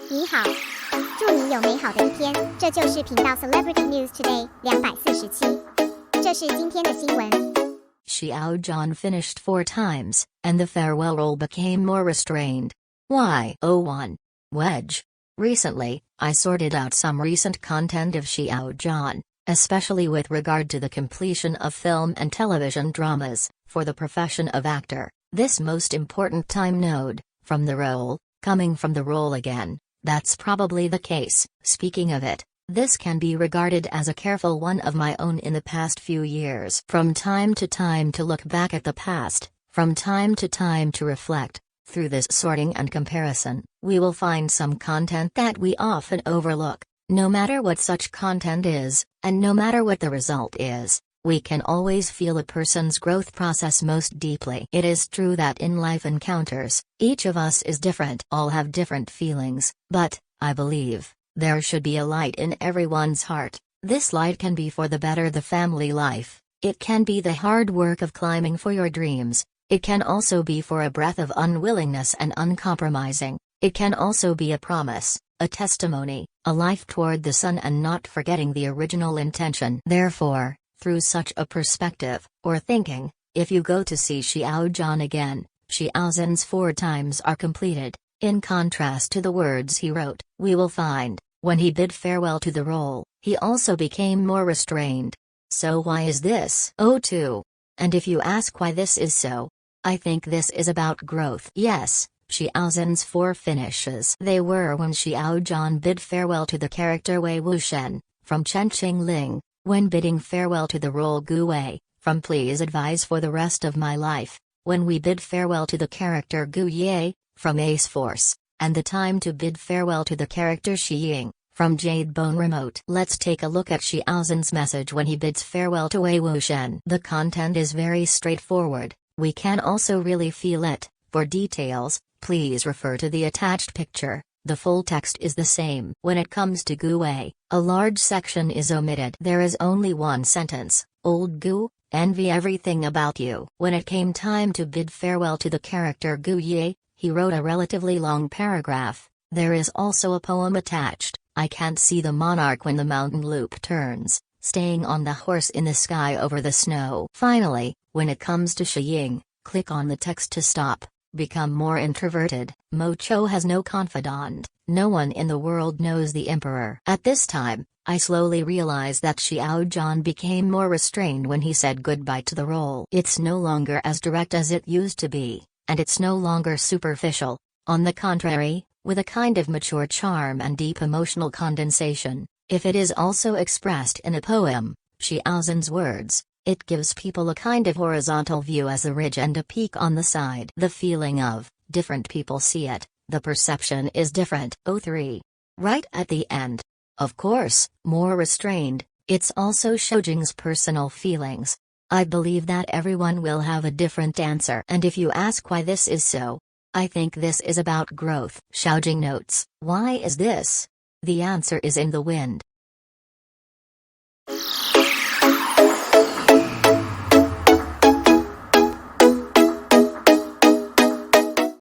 你好，祝你有美好的一天。这就是频道 Celebrity News Today 247。这是今天的新闻。Xiao Zhan finished 4 times, and the farewell role became more restrained. Why? 01. Wedge. Recently, I sorted out some recent content of Xiao Zhan, especially with regard to the completion of film and television dramas, for the profession of actor. This most important time node, from the role, coming from the role again, that's probably the case. Speaking of it, this can be regarded as a careful one of my own in the past few years. From time to look back at the past, from time to reflect. Through this sorting and comparison, we will find some content that we often overlook. No matter what such content is, and no matter what the result is, we can always feel a person's growth process most deeply. It is true that in life encounters, each of us is different. All have different feelings, but, I believe, there should be a light in everyone's heart. This light can be for the better the family life, it can be the hard work of climbing for your dreams, it can also be for a breath of unwillingness and uncompromising, it can also be a promise, a testimony, a life toward the sun and not forgetting the original intention. Therefore, through such a perspective, or thinking, if you go to see Xiao Zhan again, Xiao Zhan's 4 times are completed. In contrast to the words he wrote, we will find, when he bid farewell to the role, he also became more restrained. So why is this? 02. And if you ask why this is so, I think this is about growth. Yes, Xiao Zhan's 4 finishes. They were when Xiao Zhan bid farewell to the character Wei Wuxian, from Chen Qingling, when bidding farewell to the role Gu Wei, from Please Advise for the Rest of My Life, when we bid farewell to the character Gu Ye, from Ace Force, and the time to bid farewell to the character Shi Ying, from Jade Bone Remote. Let's take a look at Xiao Zhan's message when he bids farewell to Wei Wuxian. The content is very straightforward, we can also really feel it. For details, please refer to the attached picture. The full text is the same. When it comes to Gu Wei, a large section is omitted. There is only one sentence, Old Gu, envy everything about you. When it came time to bid farewell to the character Gu Ye, he wrote a relatively long paragraph. There is also a poem attached, I can't see the monarch when the mountain loop turns, staying on the horse in the sky over the snow. Finally, when it comes to Shi Ying, click on the text to stop. Become more introverted. Mocho has no confidant, no one in the world knows the emperor. At this time, I slowly realized that Xiao Zhan became more restrained when he said goodbye to the role. It's no longer as direct as it used to be, and it's no longer superficial. On the contrary, with a kind of mature charm and deep emotional condensation, if it is also expressed in a poem, Xiao Zhan's words, it gives people a kind of horizontal view as a ridge and a peak on the side. The feeling of, different people see it, the perception is different. 03. Right at the end. Of course, more restrained, it's also Xiaojing's personal feelings. I believe that everyone will have a different answer. And if you ask why this is so, I think this is about growth. Xiaojing notes, why is this? The answer is in the wind.